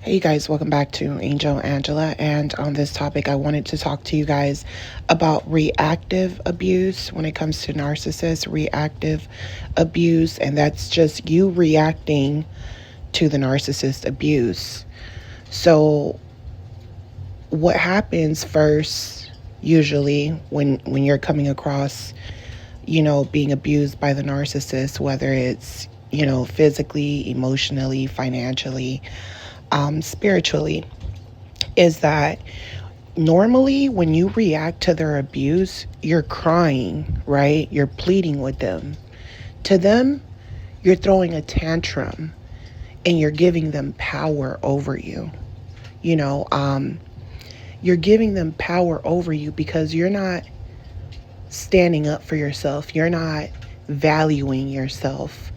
Hey you guys, welcome back to Angel Angela, and on this topic I wanted to talk to you guys about reactive abuse when it comes to narcissists. Reactive abuse, and that's just you reacting to the narcissist abuse. So what happens first usually when you're coming across, being abused by the narcissist, whether it's, physically, emotionally, financially, spiritually, is that normally when you react to their abuse, you're crying, right? You're pleading with them. To them, you're throwing a tantrum and you're giving them power over you. You're giving them power over you because you're not standing up for yourself. You're not valuing yourself.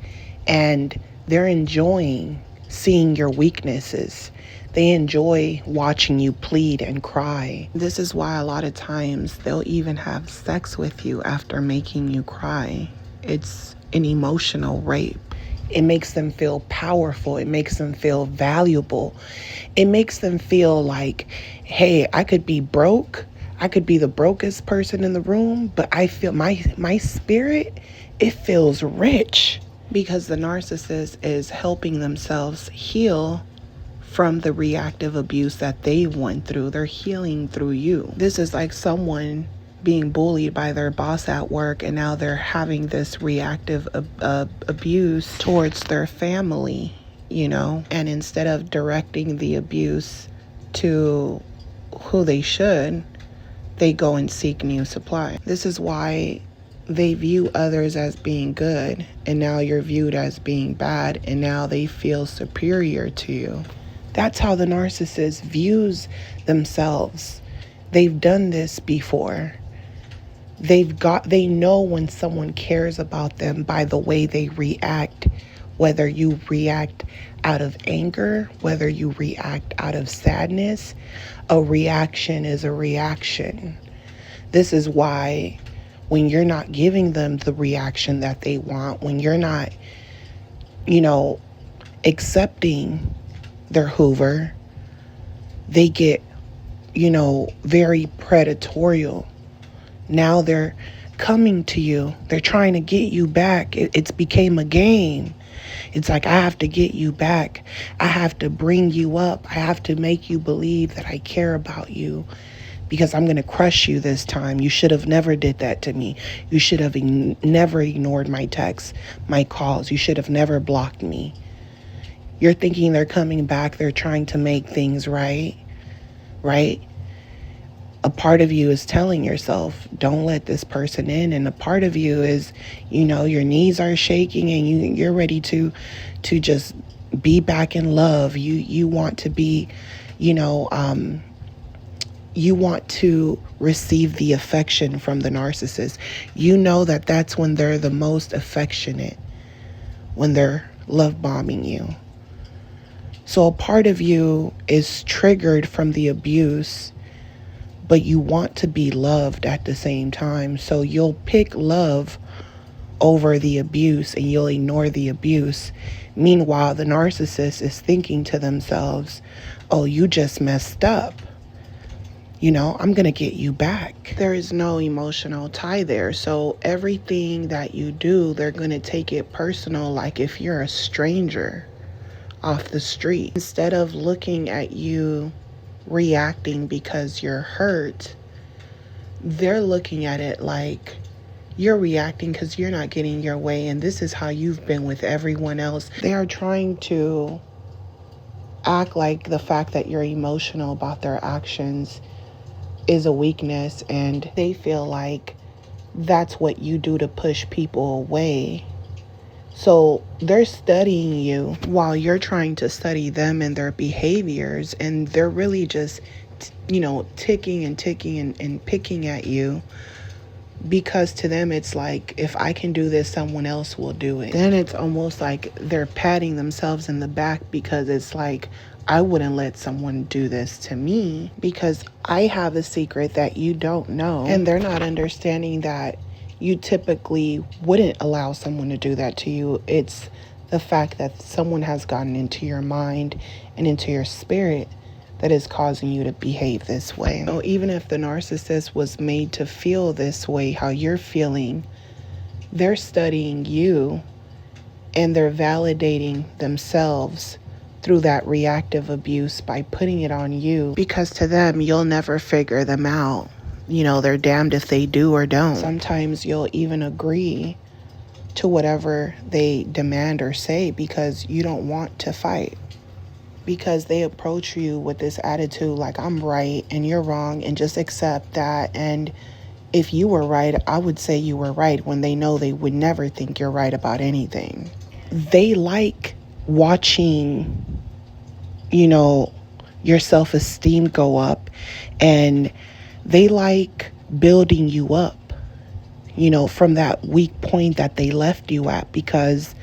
And they're enjoying seeing your weaknesses. They enjoy watching you plead and cry. This is why a lot of times they'll even have sex with you after making you cry. It's an emotional rape. It makes them feel powerful. It makes them feel valuable. It makes them feel like, hey, I could be broke. I could be the brokest person in the room, but I feel my spirit, it feels rich. Because the narcissist is helping themselves heal from the reactive abuse that they went through. They're healing through you. This is like someone being bullied by their boss at work, and now they're having this reactive abuse towards their family, and instead of directing the abuse to who they should, they go and seek new supply. This is why they view others as being good, and now you're viewed as being bad, and now they feel superior to you. That's how the narcissist views themselves. They've done this before. They know when someone cares about them by the way they react, whether you react out of anger, whether you react out of sadness. A reaction is a reaction. This is why when you're not giving them the reaction that they want, when you're not, accepting their Hoover, they get, very predatorial. Now they're coming to you. They're trying to get you back. It's became a game. It's like, I have to get you back. I have to bring you up. I have to make you believe that I care about you, because I'm going to crush you this time. You should have never did that to me. You should have never ignored my texts, my calls. You should have never blocked me. You're thinking they're coming back. They're trying to make things right? A part of you is telling yourself, don't let this person in. And a part of you is, your knees are shaking and you're ready to just be back in love. You want to be, you want to receive the affection from the narcissist. You know that that's when they're the most affectionate, when they're love bombing you. So a part of you is triggered from the abuse, but you want to be loved at the same time. So you'll pick love over the abuse and you'll ignore the abuse. Meanwhile, the narcissist is thinking to themselves, oh, you just messed up. I'm going to get you back. There is no emotional tie there. So everything that you do, they're going to take it personal, like if you're a stranger off the street. Instead of looking at you reacting because you're hurt, they're looking at it like you're reacting because you're not getting your way, and this is how you've been with everyone else. They are trying to act like the fact that you're emotional about their actions is a weakness, and they feel like that's what you do to push people away. So they're studying you while you're trying to study them and their behaviors, and they're really just, ticking and picking at you, because to them it's like, if I can do this, someone else will do it. Then it's almost like they're patting themselves in the back, because it's like, I wouldn't let someone do this to me because I have a secret that you don't know. And they're not understanding that you typically wouldn't allow someone to do that to you. It's the fact that someone has gotten into your mind and into your spirit that is causing you to behave this way. So even if the narcissist was made to feel this way, how you're feeling, they're studying you and they're validating themselves through that reactive abuse by putting it on you, because to them, you'll never figure them out. You know, they're damned if they do or don't. Sometimes you'll even agree to whatever they demand or say because you don't want to fight. Because they approach you with this attitude like, I'm right and you're wrong and just accept that. And if you were right, I would say you were right, when they know they would never think you're right about anything. They like watching, you know, your self-esteem go up, and they like building you up, you know, from that weak point that they left you at. Because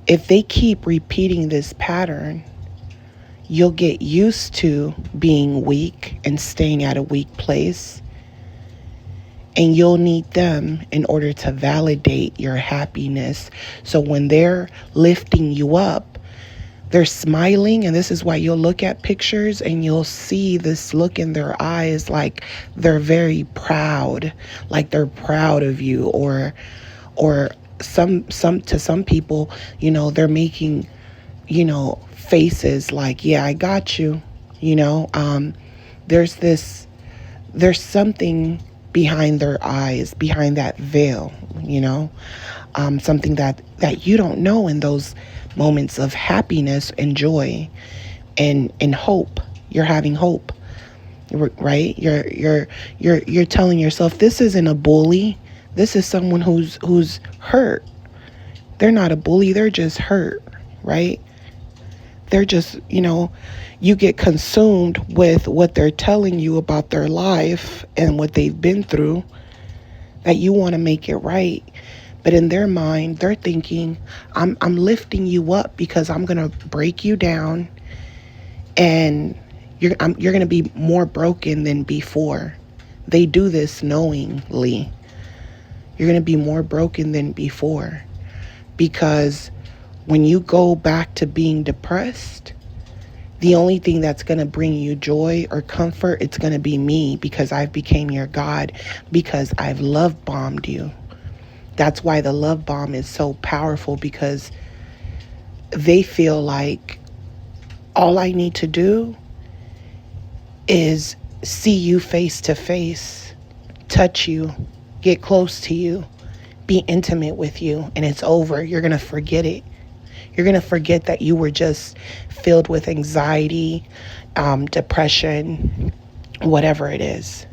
if they keep repeating this pattern, you'll get used to being weak and staying at a weak place. And you'll need them in order to validate your happiness. So when they're lifting you up, they're smiling. And this is why you'll look at pictures and you'll see this look in their eyes, like they're very proud, like they're proud of you. Or some people, you know, they're making, you know, faces like, yeah, I got you. You know, there's something behind their eyes, behind that veil, you know, something that you don't know in those moments of happiness and joy and hope. You're having hope, right? You're telling yourself, this isn't a bully. This is someone who's hurt. They're not a bully. They're just hurt, right? They're just, you know, you get consumed with what they're telling you about their life and what they've been through, that you want to make it right. But in their mind, they're thinking, I'm lifting you up because I'm going to break you down, and you're going to be more broken than before. They do this knowingly. You're going to be more broken than before, because when you go back to being depressed, the only thing that's going to bring you joy or comfort, it's going to be me, because I've became your God, because I've love bombed you. That's why the love bomb is so powerful, because they feel like all I need to do is see you face to face, touch you, get close to you, be intimate with you, and it's over. You're going to forget it. You're going to forget that you were just filled with anxiety, depression, whatever it is.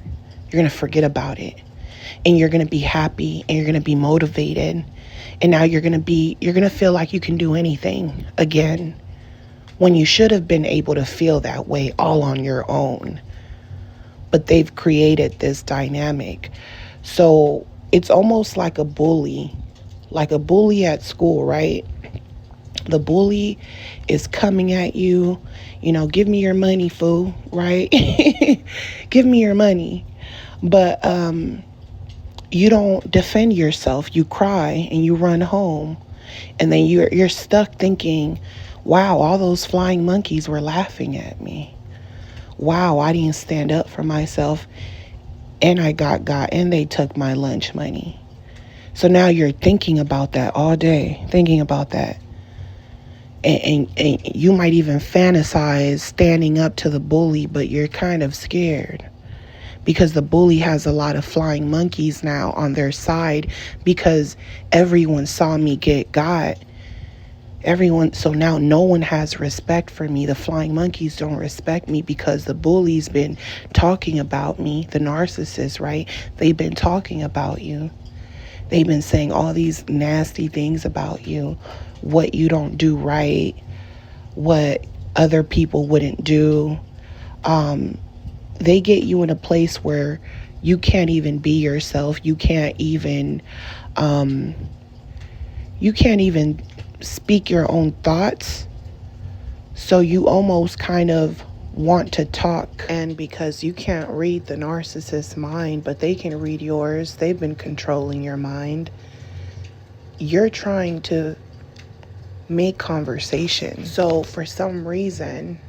You're going to forget about it. And you're going to be happy, and you're going to be motivated. And now you're going to feel like you can do anything again, when you should have been able to feel that way all on your own. But they've created this dynamic. So it's almost like a bully at school, right? The bully is coming at you, you know, give me your money, fool, right? Give me your money. But you don't defend yourself. You cry and you run home. And then you're stuck thinking, wow, all those flying monkeys were laughing at me. Wow, I didn't stand up for myself, and I got and they took my lunch money. So now you're thinking about that all day, thinking about that. And you might even fantasize standing up to the bully, but you're kind of scared, because the bully has a lot of flying monkeys now on their side, because everyone saw me get got. So now no one has respect for me. The flying monkeys don't respect me, because the bully's been talking about me, the narcissist, right? They've been talking about you. They've been saying all these nasty things about you, what you don't do right, what other people wouldn't do. They get you in a place where you can't even be yourself. You can't even speak your own thoughts. So you almost kind of want to talk. And because you can't read the narcissist's mind, but they can read yours, they've been controlling your mind. You're trying to make conversation. So for some reason,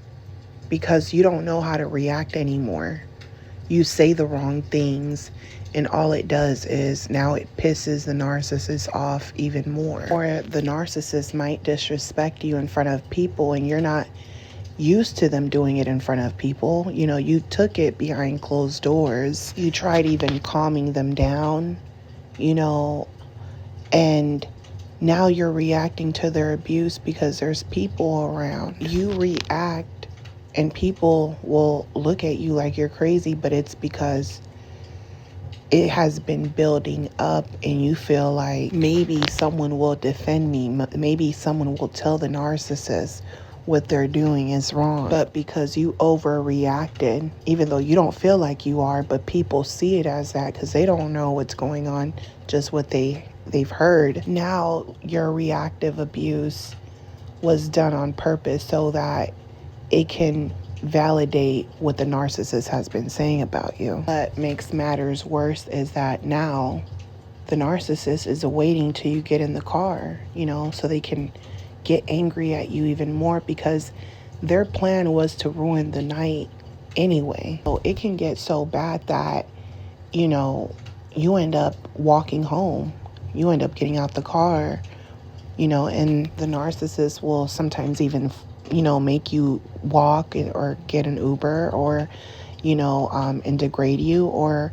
because you don't know how to react anymore, you say the wrong things, and all it does is now it pisses the narcissist off even more. Or the narcissist might disrespect you in front of people, and you're not used to them doing it in front of people. You know, you took it behind closed doors. You tried even calming them down, you know, and now you're reacting to their abuse because there's people around. You react and people will look at you like you're crazy, but it's because it has been building up and you feel like maybe someone will defend me. Maybe someone will tell the narcissist what they're doing is wrong. But because you overreacted, even though you don't feel like you are, but people see it as that because they don't know what's going on, just what they've heard. Now your reactive abuse was done on purpose so that it can validate what the narcissist has been saying about you. What makes matters worse is that now the narcissist is waiting till you get in the car, you know, so they can get angry at you even more, because their plan was to ruin the night anyway. So it can get so bad that, you know, you end up walking home. You end up getting out the car, you know, and the narcissist will sometimes even, you know, make you walk or get an Uber, or, you know, and degrade you, or,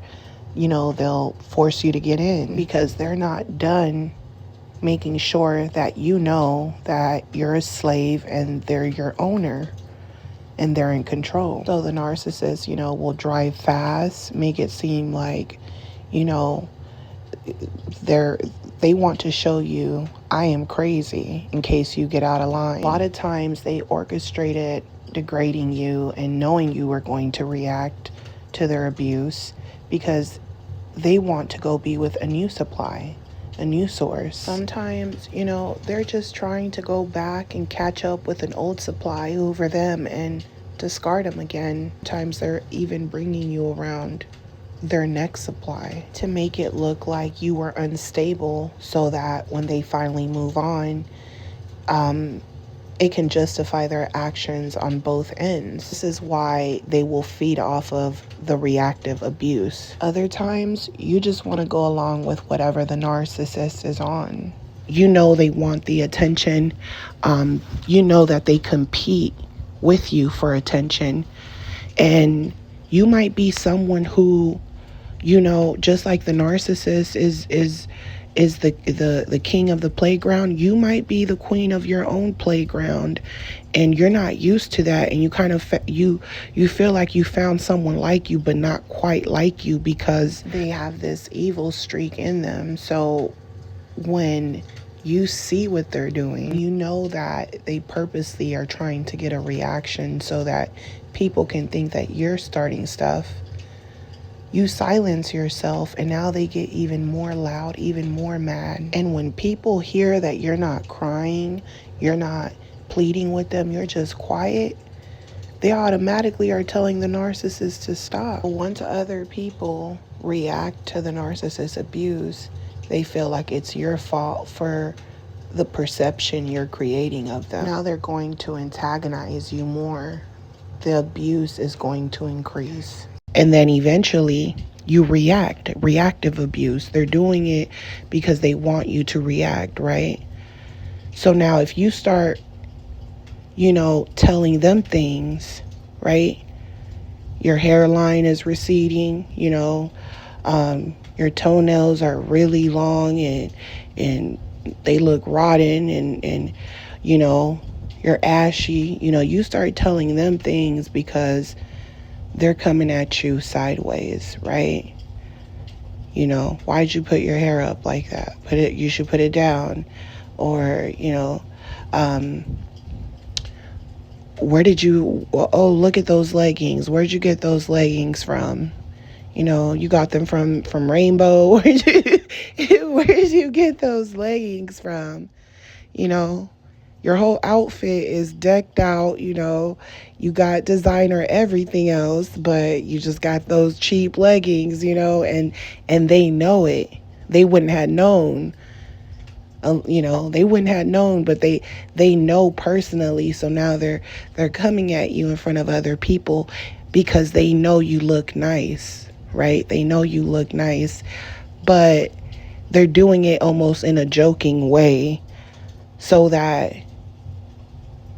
you know, they'll force you to get in because they're not done making sure that you know that you're a slave and they're your owner and they're in control. So the narcissist, you know, will drive fast, make it seem like, you know, they want to show you, I am crazy, in case you get out of line. A lot of times they orchestrated degrading you and knowing you were going to react to their abuse because they want to go be with a new supply, a new source. Sometimes, you know, they're just trying to go back and catch up with an old supply over them and discard them again. Sometimes they're even bringing you around their next supply to make it look like you were unstable, so that when they finally move on, it can justify their actions on both ends. This is why they will feed off of the reactive abuse. Other times, you just want to go along with whatever the narcissist is on. You know they want the attention. You know that they compete with you for attention. And you might be someone who, you know, just like the narcissist is the king of the playground, you might be the queen of your own playground, and you're not used to that, and you kind of you feel like you found someone like you but not quite like you because they have this evil streak in them. So when you see what they're doing, you know that they purposely are trying to get a reaction so that people can think that you're starting stuff. You silence yourself, and now they get even more loud, even more mad. And when people hear that you're not crying, you're not pleading with them, you're just quiet, they automatically are telling the narcissist to stop. Once other people react to the narcissist abuse, they feel like it's your fault for the perception you're creating of them. Now they're going to antagonize you more. The abuse is going to increase. And then eventually you reactive abuse. They're doing it because they want you to react, right? So now if you start, you know, telling them things, right? Your hairline is receding, you know, your toenails are really long and they look rotten, and you know, you're ashy. You know, you start telling them things because they're coming at you sideways, right? You know, why'd you put your hair up like that? You should put it down. Or, you know, where did you, oh, look at those leggings. Where'd you get those leggings from? You know, you got them from Rainbow. Where'd you get those leggings from? You know, your whole outfit is decked out, you know, you got designer everything else, but you just got those cheap leggings, you know, and they know it. They wouldn't have known They wouldn't have known, but they know personally. So now they're coming at you in front of other people because they know you look nice, right? They know you look nice, but they're doing it almost in a joking way so that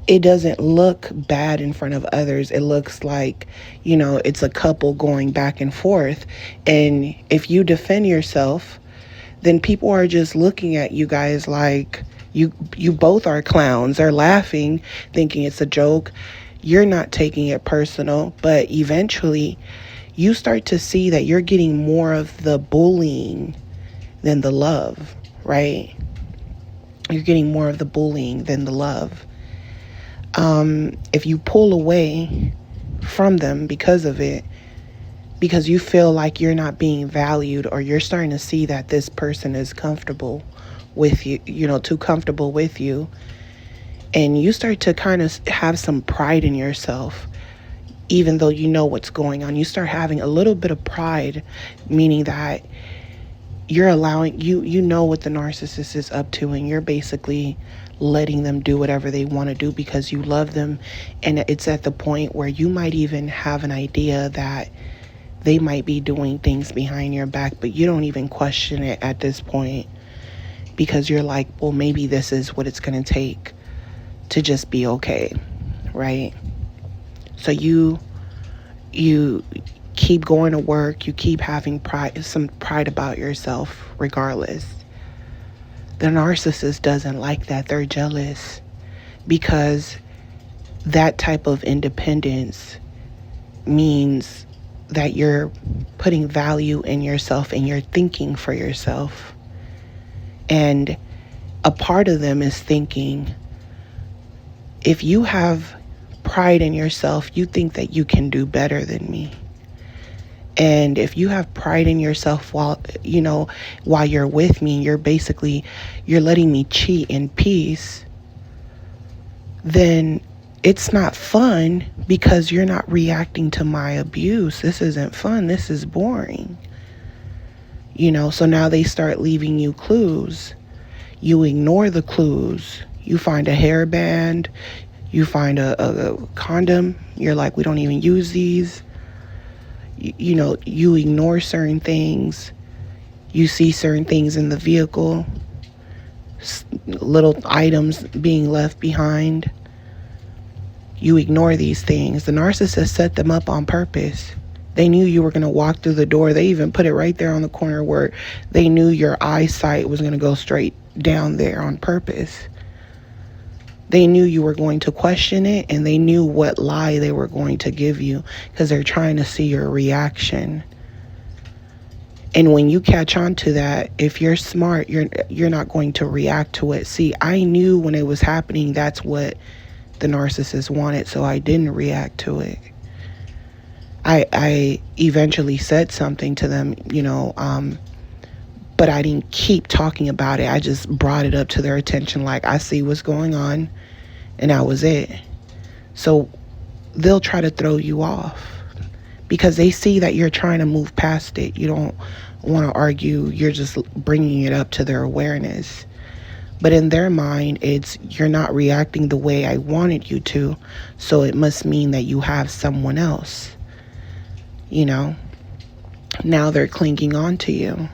it doesn't look bad in front of others. It looks like, it's a couple going back and forth. And if you defend yourself, then people are just looking at you guys like you both are clowns. They're laughing, thinking it's a joke. You're not taking it personal, but eventually you start to see that you're getting more of the bullying than the love, right? You're getting more of the bullying than the love. If you pull away from them because of it, because you feel like you're not being valued, or you're starting to see that this person is comfortable with you, too comfortable with you, and you start to kind of have some pride in yourself, even though you know what's going on. You start having a little bit of pride, meaning that you're allowing, you know what the narcissist is up to, and you're basically letting them do whatever they want to do because you love them. And it's at the point where you might even have an idea that they might be doing things behind your back, but you don't even question it at this point because you're like, well, maybe this is what it's going to take to just be okay, right? So you keep going to work, you keep having some pride about yourself regardless. The narcissist doesn't like that. They're jealous because that type of independence means that you're putting value in yourself and you're thinking for yourself. And a part of them is thinking, if you have pride in yourself, you think that you can do better than me. And if you have pride in yourself while you're with me, you're letting me cheat in peace, then it's not fun because you're not reacting to my abuse. This isn't fun. This is boring. So now they start leaving you clues. You ignore the clues. You find a hairband. You find a condom. You're like, we don't even use these. You ignore certain things. You see certain things in the vehicle. Little items being left behind. You ignore these things. The narcissist set them up on purpose. They knew you were going to walk through the door. They even put it right there on the corner where they knew your eyesight was going to go straight down there on purpose. They knew you were going to question it, and they knew what lie they were going to give you because they're trying to see your reaction. And when you catch on to that, if you're smart, you're not going to react to it. See, I knew when it was happening, that's what the narcissist wanted, so I didn't react to it. I eventually said something to them, but I didn't keep talking about it. I just brought it up to their attention, like, I see what's going on, and that was it. So they'll try to throw you off because they see that you're trying to move past it. You don't want to argue. You're just bringing it up to their awareness. But in their mind, it's, you're not reacting the way I wanted you to, so it must mean that you have someone else. Now they're clinging on to you.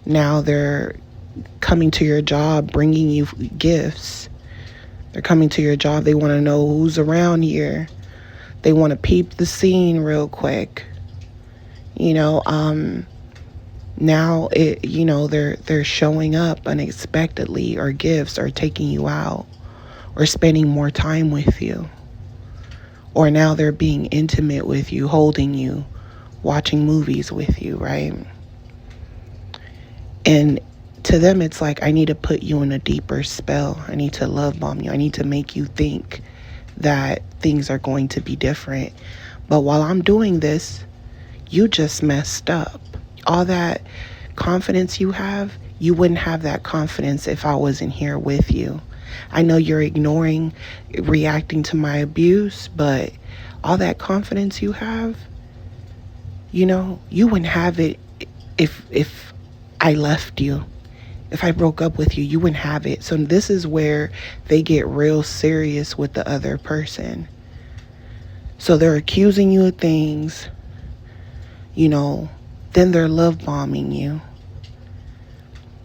Now they're coming to your job, bringing you gifts. They're coming to your job. They want to know who's around here. They want to peep the scene real quick. Now they're showing up unexpectedly, or gifts, or taking you out, or spending more time with you. Or now they're being intimate with you, holding you, watching movies with you, right? And to them, it's like, I need to put you in a deeper spell. I need to love bomb you. I need to make you think that things are going to be different. But while I'm doing this, you just messed up. All that confidence you have, you wouldn't have that confidence if I wasn't here with you. I know you're ignoring, reacting to my abuse, but all that confidence you have, you wouldn't have it if I left you. If I broke up with you, you wouldn't have it. So this is where they get real serious with the other person. So they're accusing you of things, then they're love bombing you.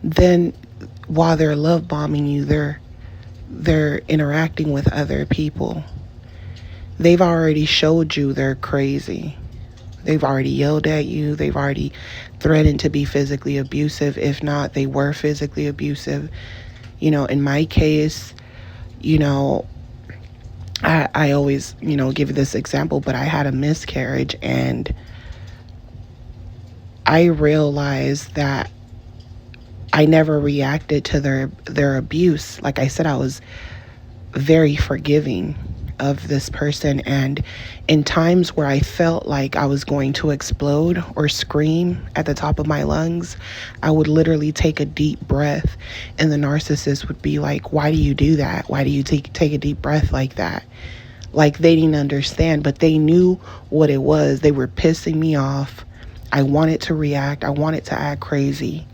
Then while they're love bombing you, they're interacting with other people. They've already showed you they're crazy. They've already yelled at you. They've already threatened to be physically abusive. If not, they were physically abusive. In my case, I always, give this example, but I had a miscarriage, and I realized that I never reacted to their abuse. Like I said, I was very forgiving of this person, and in times where I felt like I was going to explode or scream at the top of my lungs, I would literally take a deep breath, and the narcissist would be like, why do you do that? Why do you take a deep breath like that? Like they didn't understand, but they knew what it was. They were pissing me off. I wanted to react. I wanted to act crazy.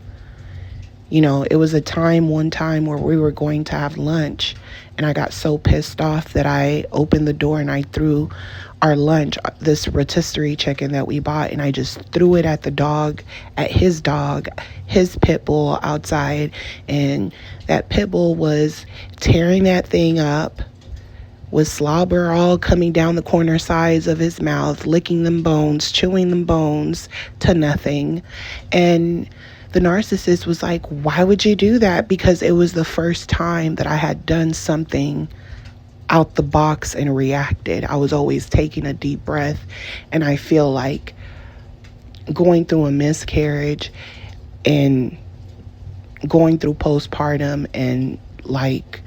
It was one time where we were going to have lunch, and I got so pissed off that I opened the door and I threw our lunch, this rotisserie chicken that we bought, and I just threw it at his dog, his pit bull outside, and that pit bull was tearing that thing up, with slobber all coming down the corner sides of his mouth, licking them bones, chewing them bones to nothing. And the narcissist was like, why would you do that? Because it was the first time that I had done something out the box and reacted. I was always taking a deep breath. And I feel like going through a miscarriage and going through postpartum and like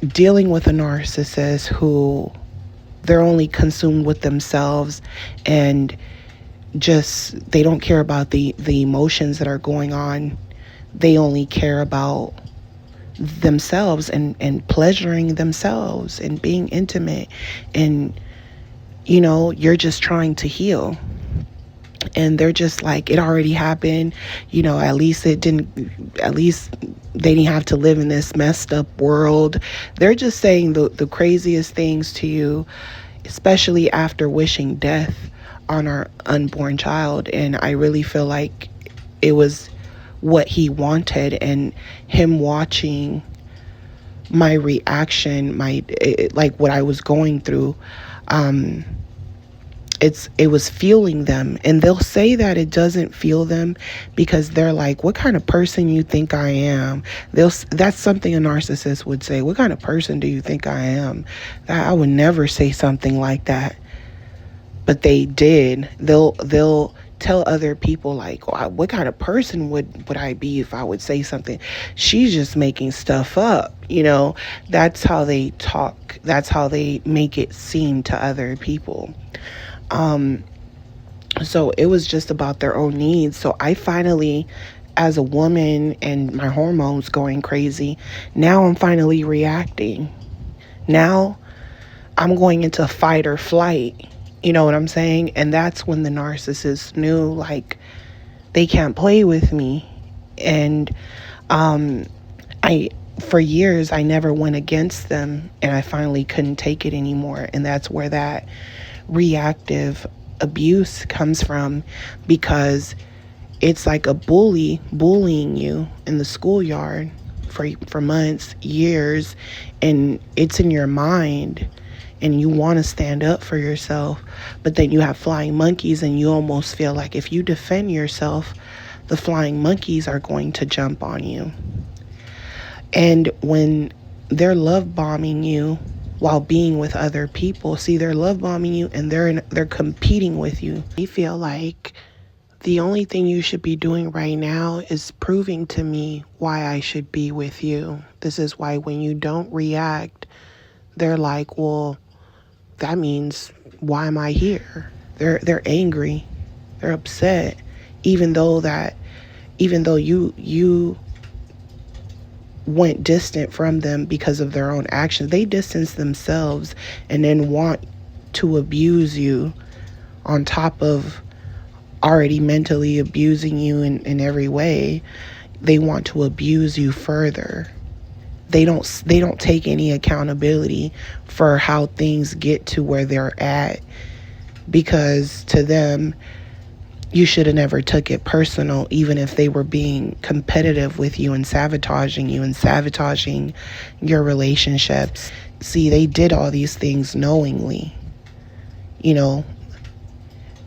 dealing with a narcissist who they're only consumed with themselves, and just they don't care about the emotions that are going on. They only care about themselves and pleasuring themselves and being intimate, and you're just trying to heal, and they're just like, it already happened, at least they didn't have to live in this messed up world. They're just saying the craziest things to you, especially after wishing death on our unborn child. And I really feel like it was what he wanted, and him watching my reaction, like what I was going through, it was fueling them. And they'll say that it doesn't fuel them because they're like, what kind of person you think I am? That's something a narcissist would say. What kind of person do you think I am? I would never say something like that. But they did. They'll tell other people like, oh, what kind of person would I be if I would say something? She's just making stuff up. That's how they talk. That's how they make it seem to other people. So it was just about their own needs. So I finally, as a woman and my hormones going crazy, now I'm finally reacting. Now I'm going into fight or flight. You know what I'm saying? And that's when the narcissist knew, like, they can't play with me. And for years, I never went against them, and I finally couldn't take it anymore. And that's where that reactive abuse comes from, because it's like a bullying you in the schoolyard for months, years, and it's in your mind, and you want to stand up for yourself, but then you have flying monkeys, and you almost feel like if you defend yourself, the flying monkeys are going to jump on you. And when they're love bombing you while being with other people, see, they're love bombing you and they're competing with you. They feel like the only thing you should be doing right now is proving to me why I should be with you. This is why when you don't react, they're like, well, that means, why am I here? They're angry. They're upset. Even though you went distant from them because of their own actions. They distance themselves and then want to abuse you on top of already mentally abusing you in every way, they want to abuse you further. They don't take any accountability for how things get to where they're at, because to them, you should have never took it personal, even if they were being competitive with you and sabotaging your relationships. See, they did all these things knowingly. You know,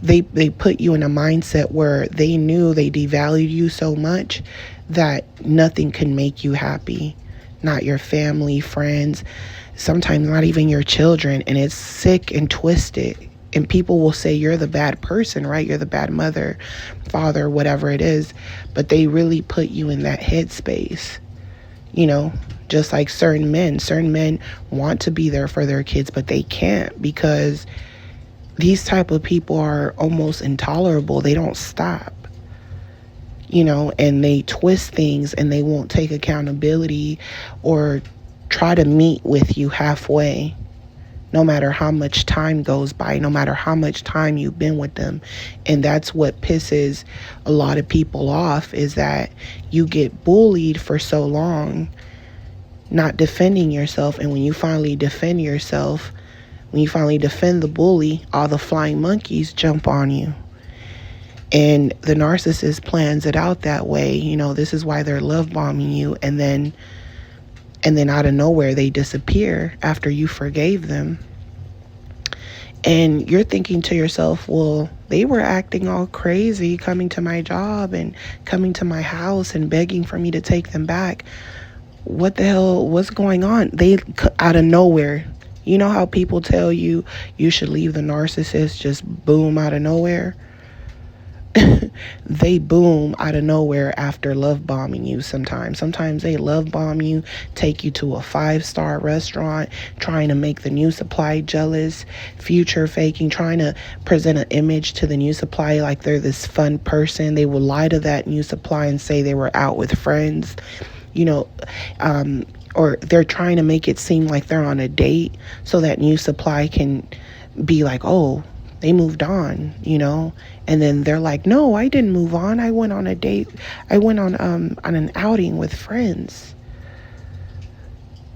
they put you in a mindset where they knew they devalued you so much that nothing can make you happy. Not your family, friends, sometimes not even your children. And it's sick and twisted. And people will say you're the bad person, right? You're the bad mother, father, whatever it is. But they really put you in that headspace. You know, just like certain men want to be there for their kids, but they can't, because these type of people are almost intolerable. They don't stop, you know, and they twist things, and they won't take accountability or try to meet with you halfway. No matter how much time goes by, no matter how much time you've been with them. And that's what pisses a lot of people off, is that you get bullied for so long, not defending yourself. And when you finally defend yourself, when you finally defend the bully, all the flying monkeys jump on you. And the narcissist plans it out that way. You know, this is why they're love bombing you. And then out of nowhere, they disappear after you forgave them. And you're thinking to yourself, well, they were acting all crazy, coming to my job and coming to my house and begging for me to take them back. What the hell was going on? They, out of nowhere, you know how people tell you should leave the narcissist, just boom, out of nowhere? They boom out of nowhere after love bombing you sometimes. Sometimes they love bomb you, take you to a 5-star restaurant, trying to make the new supply jealous, future faking, trying to present an image to the new supply like they're this fun person. They will lie to that new supply and say they were out with friends, you know, or they're trying to make it seem like they're on a date so that new supply can be like, oh, they moved on, you know. And then they're like, no, I didn't move on. I went on a date. I went on an outing with friends.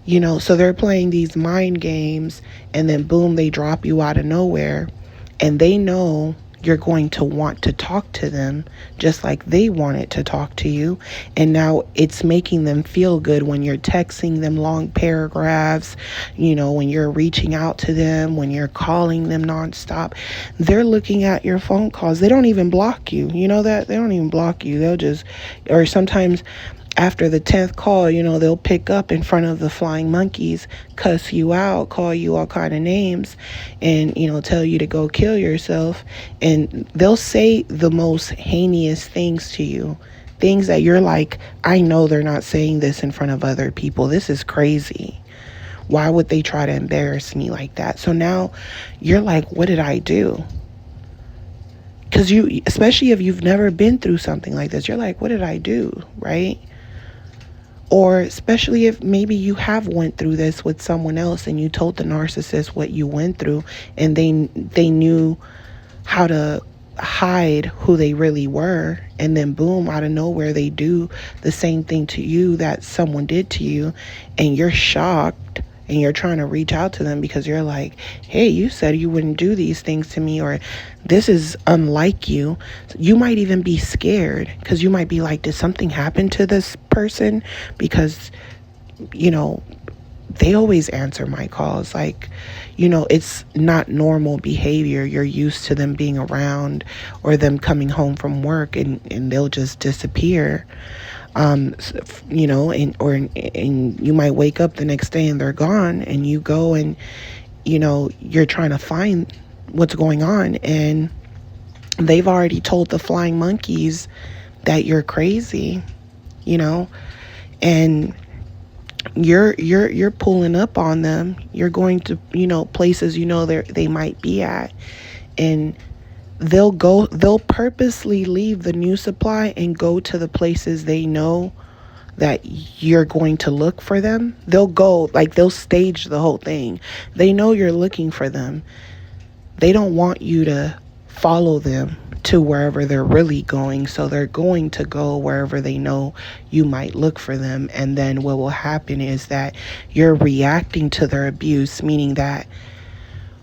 You know, so they're playing these mind games, and then boom, they drop you out of nowhere. And they know you're going to want to talk to them just like they wanted to talk to you. And now it's making them feel good when you're texting them long paragraphs, you know, when you're reaching out to them, when you're calling them nonstop. They're looking at your phone calls. They don't even block you. You know that? They don't even block you. They'll just, or sometimes after the 10th call, you know, they'll pick up in front of the flying monkeys, cuss you out, call you all kind of names, and, you know, tell you to go kill yourself. And they'll say the most heinous things to you, things that you're like, I know they're not saying this in front of other people. This is crazy. Why would they try to embarrass me like that? So now you're like, what did I do? Because you, especially if you've never been through something like this, you're like, what did I do? Right? Or especially if maybe you have went through this with someone else and you told the narcissist what you went through, and they knew how to hide who they really were, and then boom, out of nowhere, they do the same thing to you that someone did to you, and you're shocked. And you're trying to reach out to them because you're like, hey, you said you wouldn't do these things to me, or this is unlike you. You might even be scared because you might be like, did something happen to this person? Because, you know, they always answer my calls. Like, you know, it's not normal behavior. You're used to them being around or them coming home from work and they'll just disappear. You know, and you might wake up the next day and they're gone, and you go and, you know, you're trying to find what's going on, and they've already told the flying monkeys that you're crazy, you know, and you're pulling up on them. You're going to, you know, places, you know, they might be at, and they'll purposely leave the new supply and go to the places they know that you're going to look for them. They'll go, like, they'll stage the whole thing. They know you're looking for them. They don't want you to follow them to wherever they're really going. So they're going to go wherever they know you might look for them. And then what will happen is that you're reacting to their abuse, meaning that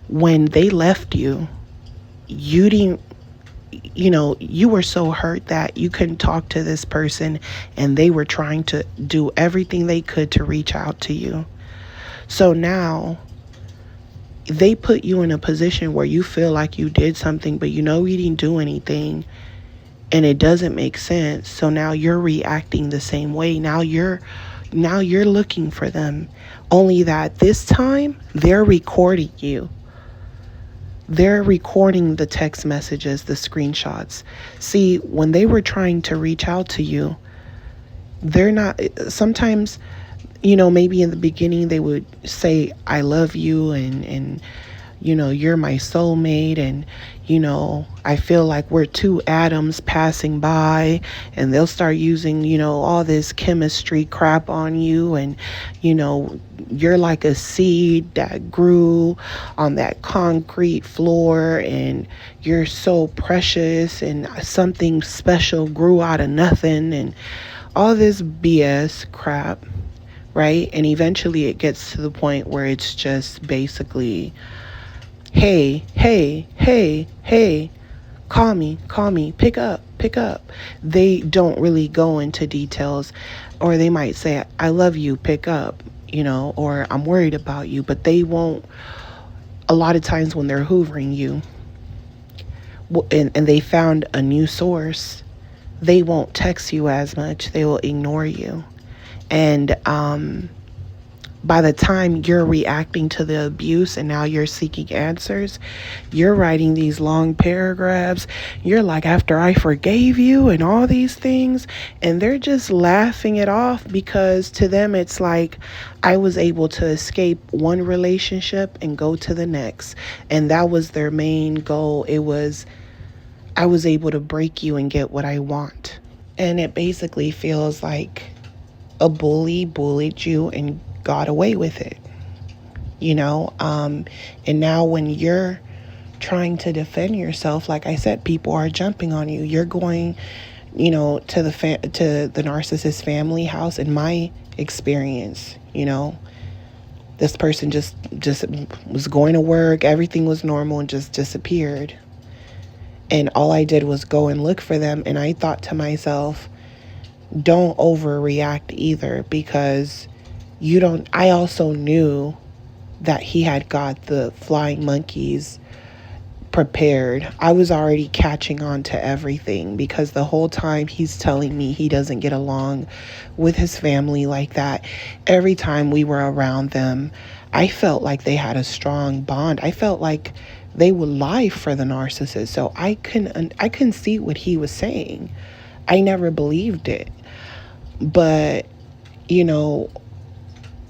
when they left you, you didn't, you were so hurt that you couldn't talk to this person, and they were trying to do everything they could to reach out to you. So now they put you in a position where you feel like you did something, but you didn't do anything, and it doesn't make sense. So now you're reacting the same way. Now you're looking for them, only that this time they're recording you. They're recording the text messages, the screenshots. See, when they were trying to reach out to you, they're not, sometimes, maybe in the beginning they would say, I love you, and you're my soulmate, and, I feel like we're two atoms passing by, and they'll start using, all this chemistry crap on you, and, you're like a seed that grew on that concrete floor, and you're so precious, and something special grew out of nothing, and all this BS crap, right? And eventually it gets to the point where it's just basically, hey, call me, pick up. They don't really go into details, or they might say, I love you, pick up, or I'm worried about you, but they won't. A lot of times when they're hoovering you, and they found a new source, they won't text you as much. They will ignore you. And by the time you're reacting to the abuse and now you're seeking answers, you're writing these long paragraphs. You're like, after I forgave you and all these things, and they're just laughing it off, because to them it's like, I was able to escape one relationship and go to the next. And that was their main goal. It was, I was able to break you and get what I want. And it basically feels like a bully bullied you and got away with it, and now when you're trying to defend yourself, like I said, people are jumping on you. You're going, to the narcissist family house. In my experience, this person just was going to work, everything was normal, and just disappeared. And all I did was go and look for them. And I thought to myself, don't overreact either, because I also knew that he had got the flying monkeys prepared. I was already catching on to everything, because the whole time he's telling me he doesn't get along with his family like that. Every time we were around them, I felt like they had a strong bond. I felt like they would lie for the narcissist. So I couldn't see what he was saying. I never believed it. But,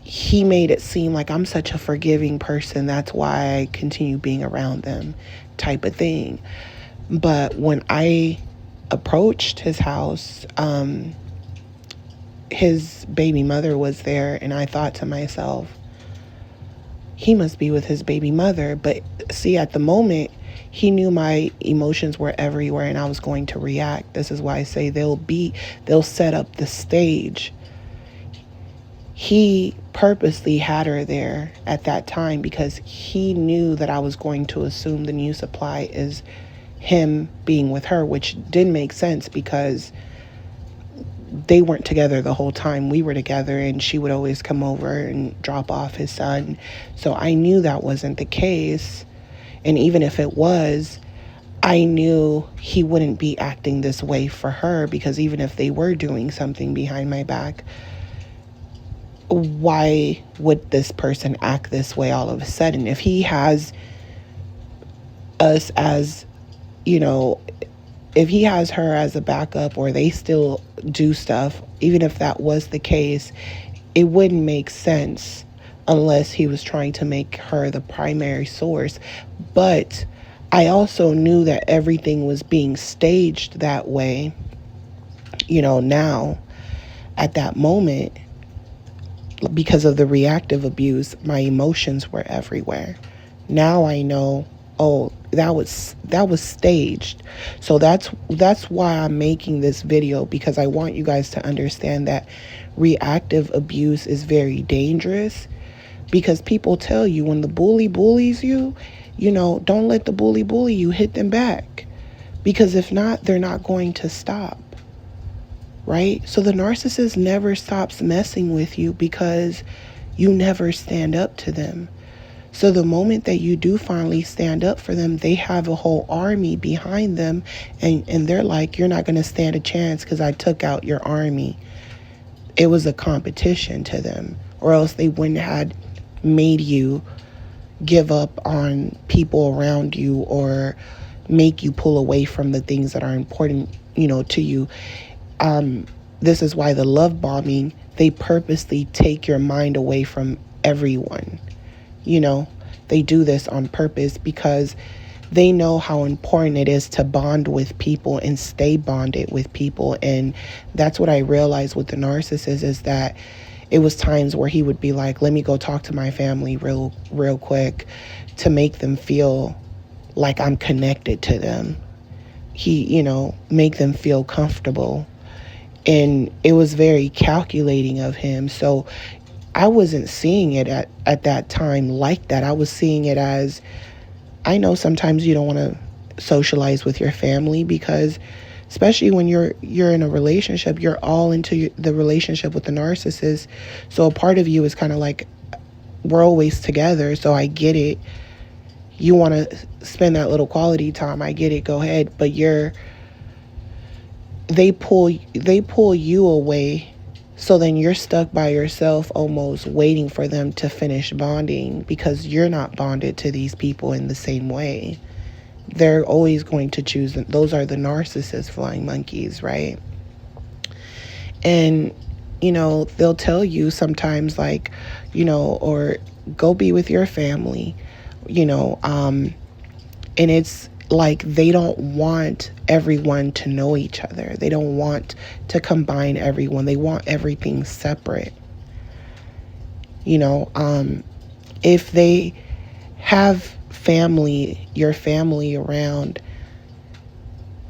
he made it seem like I'm such a forgiving person, that's why I continue being around them, type of thing. But when I approached his house, his baby mother was there, and I thought to myself, he must be with his baby mother. But see, at the moment, he knew my emotions were everywhere and I was going to react. This is why I say they'll set up the stage. He purposely had her there at that time because he knew that I was going to assume the new supply is him being with her, which didn't make sense because they weren't together the whole time. We were together, and she would always come over and drop off his son. So I knew that wasn't the case. And even if it was, I knew he wouldn't be acting this way for her, because even if they were doing something behind my back, why would this person act this way all of a sudden? If he has us as, if he has her as a backup, or they still do stuff, even if that was the case, it wouldn't make sense unless he was trying to make her the primary source. But I also knew that everything was being staged that way. Now, at that moment, because of the reactive abuse, my emotions were everywhere. Now I know oh, that was staged. So that's why I'm making this video, because I want you guys to understand that reactive abuse is very dangerous, because people tell you when the bully bullies you, don't let the bully bully you, hit them back, because if not, they're not going to stop. Right? So the narcissist never stops messing with you because you never stand up to them. So the moment that you do finally stand up for them, they have a whole army behind them, and they're like, you're not going to stand a chance because I took out your army. It was a competition to them, or else they wouldn't have made you give up on people around you or make you pull away from the things that are important, to you. This is why the love bombing, they purposely take your mind away from everyone. They do this on purpose because they know how important it is to bond with people and stay bonded with people. And that's what I realized with the narcissist, is that it was times where he would be like, let me go talk to my family real quick, to make them feel like I'm connected to them. He, make them feel comfortable. And it was very calculating of him. So I wasn't seeing it at that time like that. I was seeing it as, I know sometimes you don't want to socialize with your family, because especially when you're in a relationship, you're all into the relationship with the narcissist. So a part of you is kind of like, we're always together, so I get it. You want to spend that little quality time, I get it, go ahead. But they pull you away. So then you're stuck by yourself, almost waiting for them to finish bonding, because you're not bonded to these people in the same way. They're always going to choose. Those are the narcissist flying monkeys, right? And, they'll tell you sometimes, like, or go be with your family, and it's like they don't want everyone to know each other. They don't want to combine everyone. They want everything separate. If they have your family around,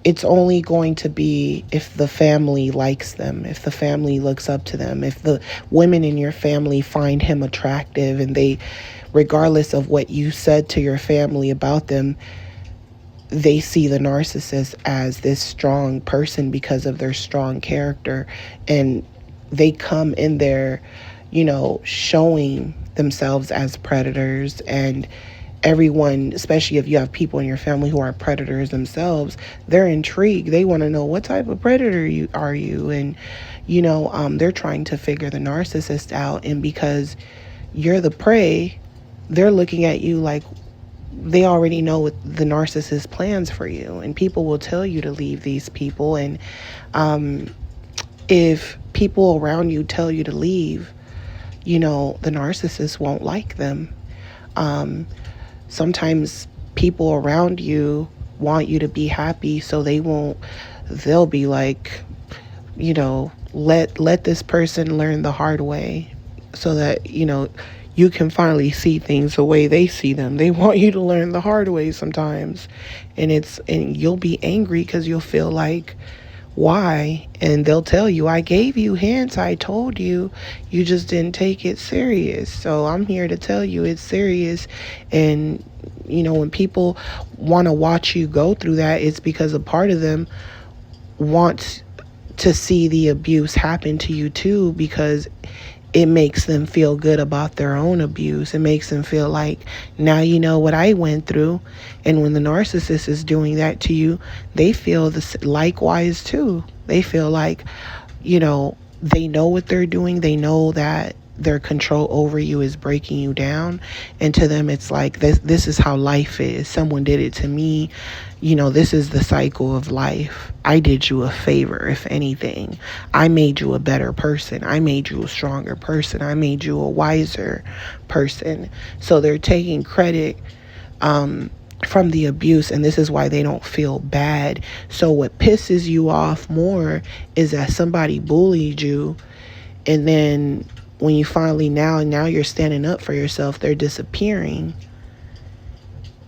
it's only going to be if the family likes them, if the family looks up to them, if the women in your family find him attractive, and they, regardless of what you said to your family about them, they see the narcissist as this strong person because of their strong character. And they come in there, showing themselves as predators. And everyone, especially if you have people in your family who are predators themselves, they're intrigued. They want to know, what type of predator are you? And, they're trying to figure the narcissist out. And because you're the prey, they're looking at you like, they already know what the narcissist plans for you. And people will tell you to leave these people. And if people around you tell you to leave, the narcissist won't like them. Sometimes people around you want you to be happy, so they'll be like, let this person learn the hard way, so that, you can finally see things the way they see them. They want you to learn the hard way sometimes. And you'll be angry because you'll feel like, why? And they'll tell you, I gave you hints. I told you, you just didn't take it serious. So I'm here to tell you it's serious. And, when people want to watch you go through that, it's because a part of them wants to see the abuse happen to you too, because it makes them feel good about their own abuse. It makes them feel like, now you know what I went through. And when the narcissist is doing that to you, they feel likewise too. They feel like, they know what they're doing. They know that their control over you is breaking you down. And to them, it's like, this is how life is. Someone did it to me. This is the cycle of life. I did you a favor, if anything. I made you a better person. I made you a stronger person. I made you a wiser person. So they're taking credit from the abuse, and this is why they don't feel bad. So what pisses you off more is that somebody bullied you, and then when you finally now you're standing up for yourself, they're disappearing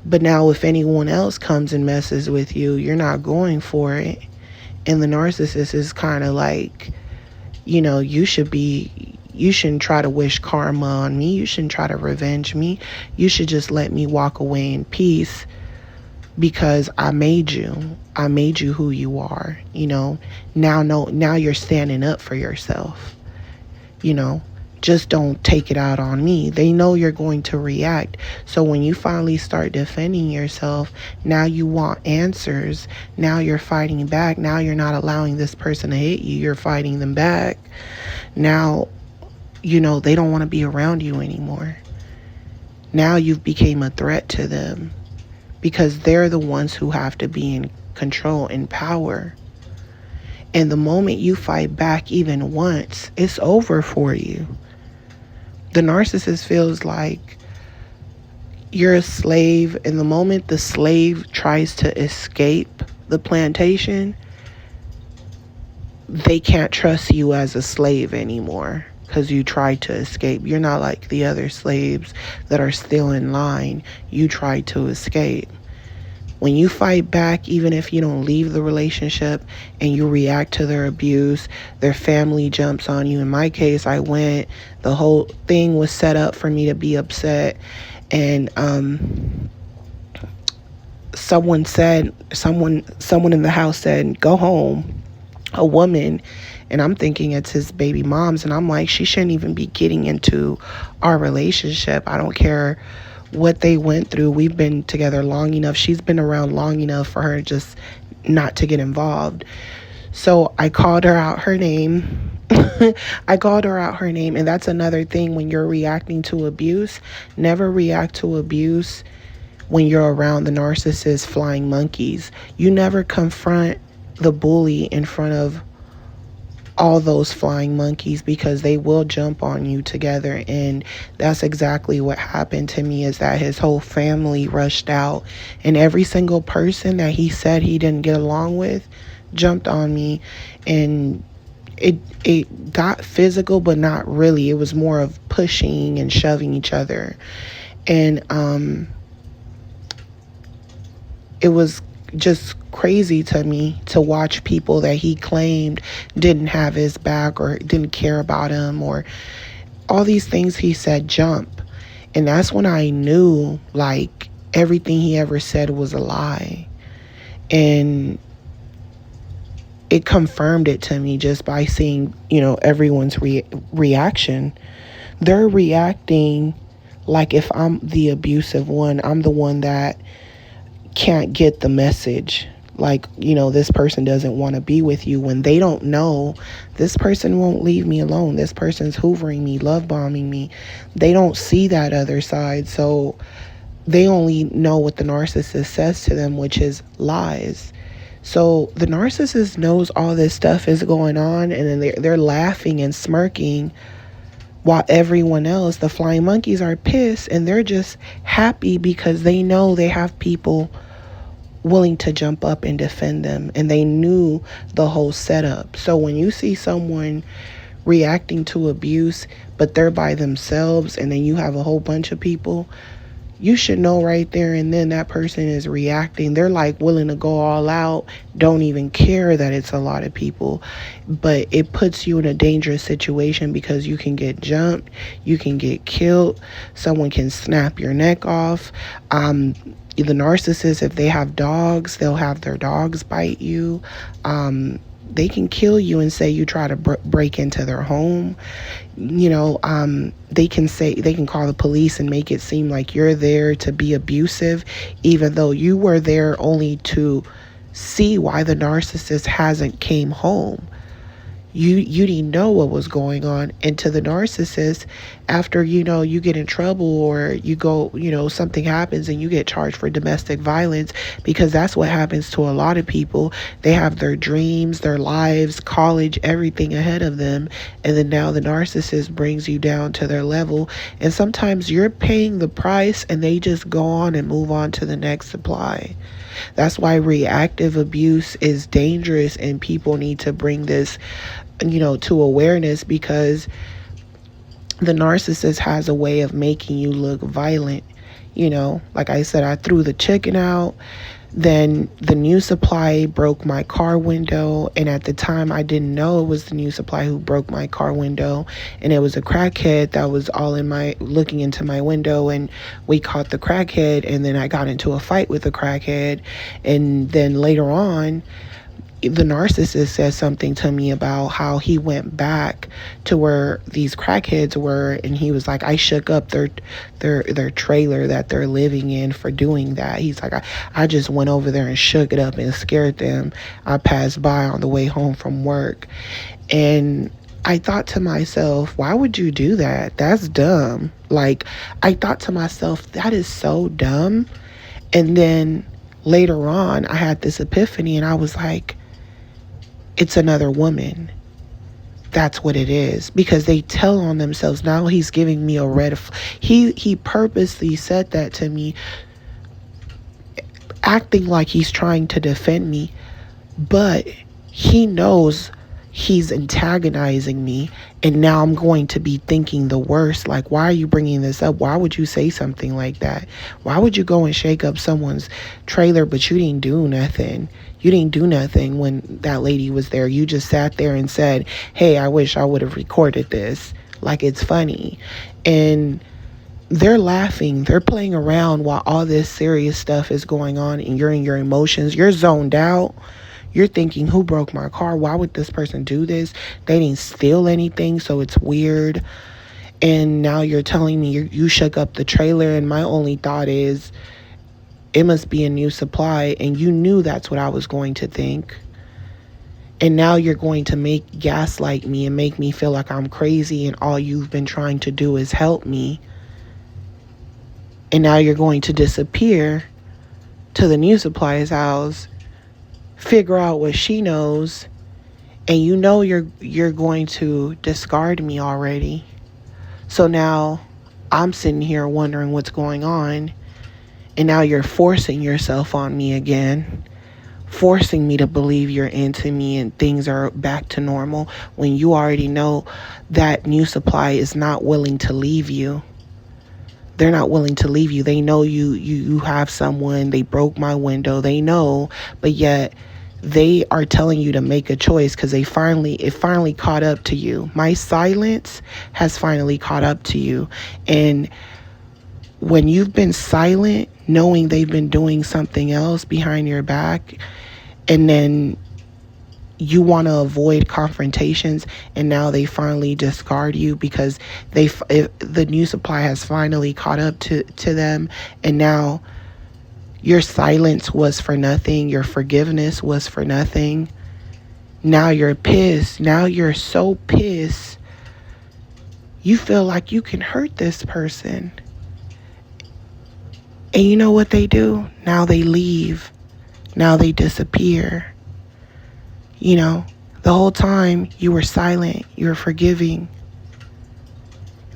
But now if anyone else comes and messes with you, you're not going for it. And the narcissist is kind of like, you shouldn't try to wish karma on me. You shouldn't try to revenge me. You should just let me walk away in peace because I made you. I made you who you are. Now you're standing up for yourself. Just don't take it out on me. They know you're going to react. So when you finally start defending yourself, now you want answers. Now you're fighting back. Now you're not allowing this person to hit you. You're fighting them back. Now, they don't want to be around you anymore. Now you've become a threat to them because they're the ones who have to be in control and power. And the moment you fight back even once, it's over for you. The narcissist feels like you're a slave, and the moment the slave tries to escape the plantation, they can't trust you as a slave anymore because you tried to escape. You're not like the other slaves that are still in line. You tried to escape. When you fight back, even if you don't leave the relationship and you react to their abuse, their family jumps on you. In my case, I went, the whole thing was set up for me to be upset. And someone in the house said, go home, a woman. And I'm thinking it's his baby mom's. And I'm like, she shouldn't even be getting into our relationship. I don't care what they went through. We've been together long enough. She's been around long enough for her just not to get involved. So I called her out her name. And that's another thing when you're reacting to abuse. Never react to abuse when you're around the narcissist flying monkeys. You never confront the bully in front of all those flying monkeys because they will jump on you together. And that's exactly what happened to me, is that his whole family rushed out, and every single person that he said he didn't get along with jumped on me. And it got physical, but not really. It was more of pushing and shoving each other. And it was just crazy to me to watch people that he claimed didn't have his back or didn't care about him or all these things he said jump. And that's when I knew, like, everything he ever said was a lie. And it confirmed it to me just by seeing, everyone's reaction. They're reacting like if I'm the abusive one, I'm the one that can't get the message. Like, this person doesn't want to be with you, when they don't know this person won't leave me alone. This person's hoovering me, love bombing me. They don't see that other side. So they only know what the narcissist says to them, which is lies. So the narcissist knows all this stuff is going on, and then they're laughing and smirking while everyone else, the flying monkeys, are pissed, and they're just happy because they know they have people willing to jump up and defend them, and they knew the whole setup. So when you see someone reacting to abuse, but they're by themselves, and then you have a whole bunch of people, you should know right there and then that person is reacting. They're like willing to go all out, don't even care that it's a lot of people. But it puts you in a dangerous situation because you can get jumped, you can get killed, someone can snap your neck off. The narcissist, if they have dogs, they'll have their dogs bite you. They can kill you and say you try to break into their home. They can call the police and make it seem like you're there to be abusive, even though you were there only to see why the narcissist hasn't came home. You didn't know what was going on. And to the narcissist, after, you get in trouble or you go, something happens and you get charged for domestic violence, because that's what happens to a lot of people. They have their dreams, their lives, college, everything ahead of them. And then now the narcissist brings you down to their level. And sometimes you're paying the price and they just go on and move on to the next supply. That's why reactive abuse is dangerous, and people need to bring this, to awareness, because the narcissist has a way of making you look violent. Like I said, I threw the chicken out. Then the new supply broke my car window, and at the time I didn't know it was the new supply who broke my car window, and it was a crackhead that was all in my looking into my window, and we caught the crackhead, and then I got into a fight with the crackhead. And then later on, the narcissist said something to me about how he went back to where these crackheads were, and he was like, I shook up their trailer that they're living in for doing that. He's like, I just went over there and shook it up and scared them. I passed by on the way home from work. And I thought to myself, why would you do that? That's dumb. Like, I thought to myself, that is so dumb. And then later on, I had this epiphany, and I was like, it's another woman. That's what it is. Because they tell on themselves. Now he's giving me a red he purposely said that to me, acting like he's trying to defend me, but he knows he's antagonizing me, and now I'm going to be thinking the worst. Like, why are you bringing this up? Why would you say something like that? Why would you go and shake up someone's trailer, but you didn't do nothing? You didn't do nothing when that lady was there. You just sat there and said, hey, I wish I would have recorded this. Like, it's funny. And they're laughing. They're playing around while all this serious stuff is going on, and you're in your emotions. You're zoned out. You're thinking, who broke my car? Why would this person do this? They didn't steal anything, so it's weird. And now you're telling me you shook up the trailer, and my only thought is, it must be a new supply, and you knew that's what I was going to think. And now you're going to gaslight me and make me feel like I'm crazy, and all you've been trying to do is help me. And now you're going to disappear to the new supply's house, figure out what she knows, and you know you're going to discard me already. So now I'm sitting here wondering what's going on. And now you're forcing yourself on me again, forcing me to believe you're into me and things are back to normal, when you already know that new supply is not willing to leave you. They're not willing to leave you. They know you have someone. They broke my window. They know, but yet they are telling you to make a choice because it finally caught up to you. My silence has finally caught up to you. And when you've been silent, knowing they've been doing something else behind your back, and then you want to avoid confrontations, and now they finally discard you because the new supply has finally caught up to them, and now your silence was for nothing, your forgiveness was for nothing. Now you're pissed. Now you're so pissed. You feel like you can hurt this person. And you know what they do? Now they leave. Now they disappear. The whole time you were silent, you were forgiving.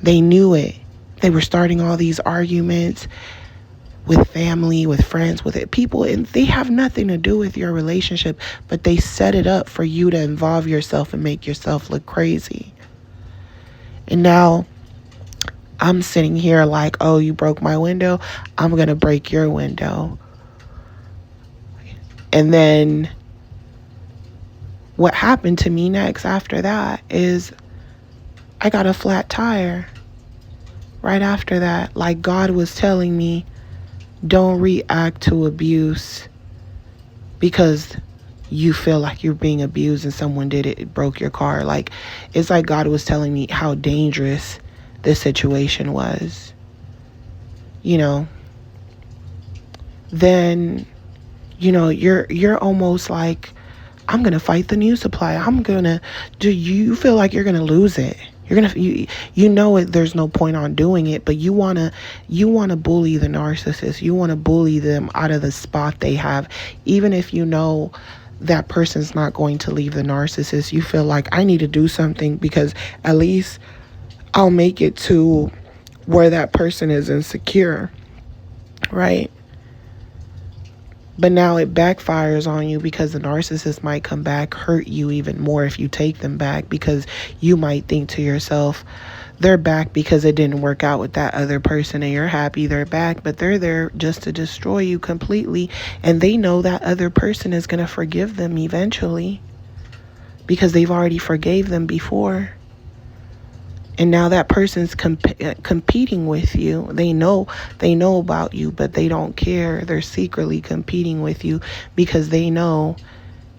They knew it. They were starting all these arguments with family, with friends, with people, and they have nothing to do with your relationship, but they set it up for you to involve yourself and make yourself look crazy. And now I'm sitting here like, oh, you broke my window, I'm going to break your window. And then what happened to me next after that is I got a flat tire right after that. Like, God was telling me, don't react to abuse because you feel like you're being abused and someone did it, it broke your car. Like, it's like God was telling me how dangerous this situation was. Then, you're almost like, I'm going to fight the new supply. Do you feel like you're going to lose it? You know it. There's no point on doing it, but you want to bully the narcissist. You want to bully them out of the spot they have, even if you know that person's not going to leave the narcissist. You feel like, I need to do something because at least I'll make it to where that person is insecure, right? But now it backfires on you because the narcissist might come back, hurt you even more if you take them back, because you might think to yourself, they're back because it didn't work out with that other person and you're happy they're back, but they're there just to destroy you completely. And they know that other person is going to forgive them eventually because they've already forgave them before. And now that person's competing with you. They know about you, but they don't care. They're secretly competing with you because they know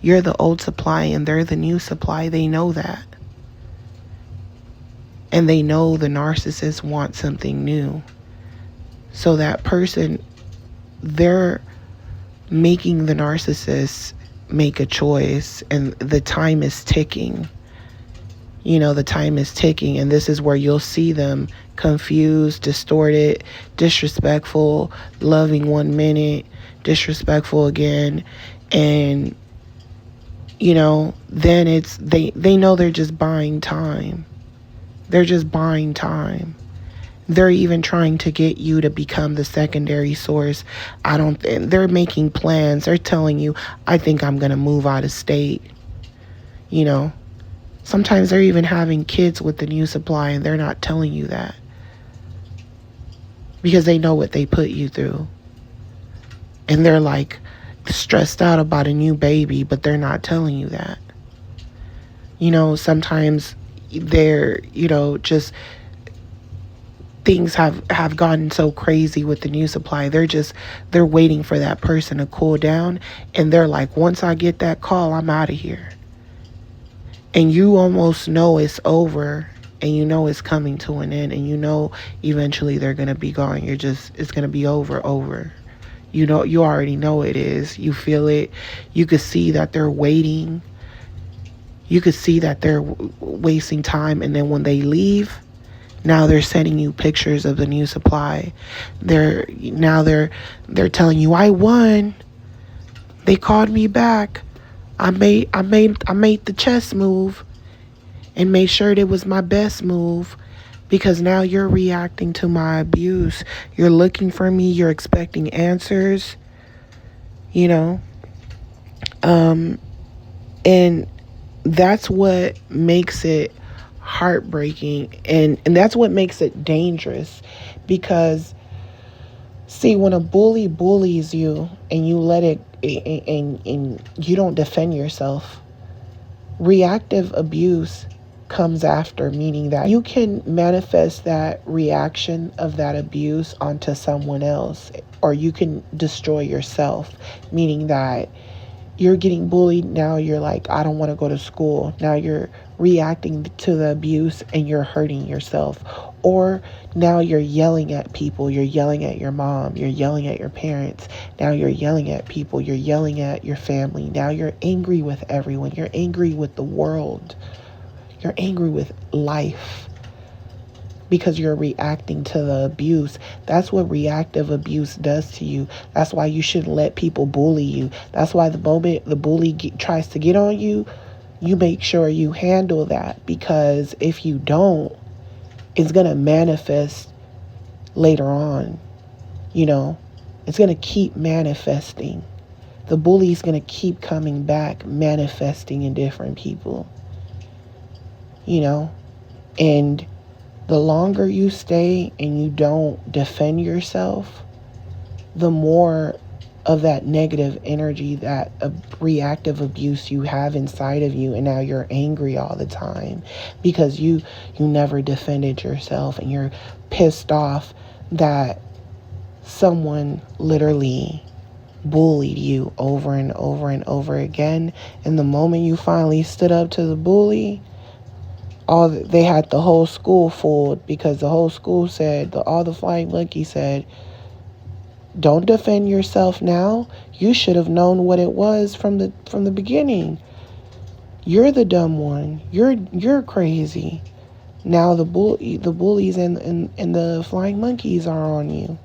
you're the old supply and they're the new supply. They know that. And they know the narcissist wants something new. So that person, they're making the narcissist make a choice, and the time is ticking. The time is ticking, and this is where you'll see them confused, distorted, disrespectful, loving 1 minute, disrespectful again. And, then it's, they know they're just buying time. They're just buying time. They're even trying to get you to become the secondary source. They're making plans. They're telling you, I think I'm going to move out of state. Sometimes they're even having kids with the new supply and they're not telling you that because they know what they put you through. And they're like stressed out about a new baby, but they're not telling you that. Sometimes they're, just things have gotten so crazy with the new supply. They're waiting for that person to cool down. And they're like, once I get that call, I'm out of here. And you almost know it's over, and you know it's coming to an end, and eventually they're going to be gone. It's going to be over. You already know it is. You feel it. You could see that they're waiting. You could see that they're wasting time. And then when they leave, now they're sending you pictures of the new supply. They're telling you, I won. They called me back. I made the chess move and made sure it was my best move, because now you're reacting to my abuse. You're looking for me. You're expecting answers, and that's what makes it heartbreaking, and that's what makes it dangerous. Because see, when a bully bullies you and you let it, and you don't defend yourself, reactive abuse comes after, meaning that you can manifest that reaction of that abuse onto someone else, or you can destroy yourself, meaning that you're getting bullied. Now you're like, I don't want to go to school. Now you're reacting to the abuse and you're hurting yourself. Or now you're yelling at people. You're yelling at your mom. You're yelling at your parents. Now you're yelling at people. You're yelling at your family. Now you're angry with everyone. You're angry with the world. You're angry with life because you're reacting to the abuse. That's what reactive abuse does to you. That's why you shouldn't let people bully you. That's why the moment the bully tries to get on you, you make sure you handle that, because if you don't, it's going to manifest later on. It's going to keep manifesting. The bully's going to keep coming back, manifesting in different people. And the longer you stay and you don't defend yourself, the more of that negative energy, that reactive abuse you have inside of you. And now you're angry all the time because you never defended yourself, and you're pissed off that someone literally bullied you over and over and over again. And the moment you finally stood up to the bully, they had the whole school fooled, because the whole school said, all the flying monkeys said, don't defend yourself now. You should have known what it was from the beginning. You're the dumb one. You're crazy. Now the bullies and the flying monkeys are on you.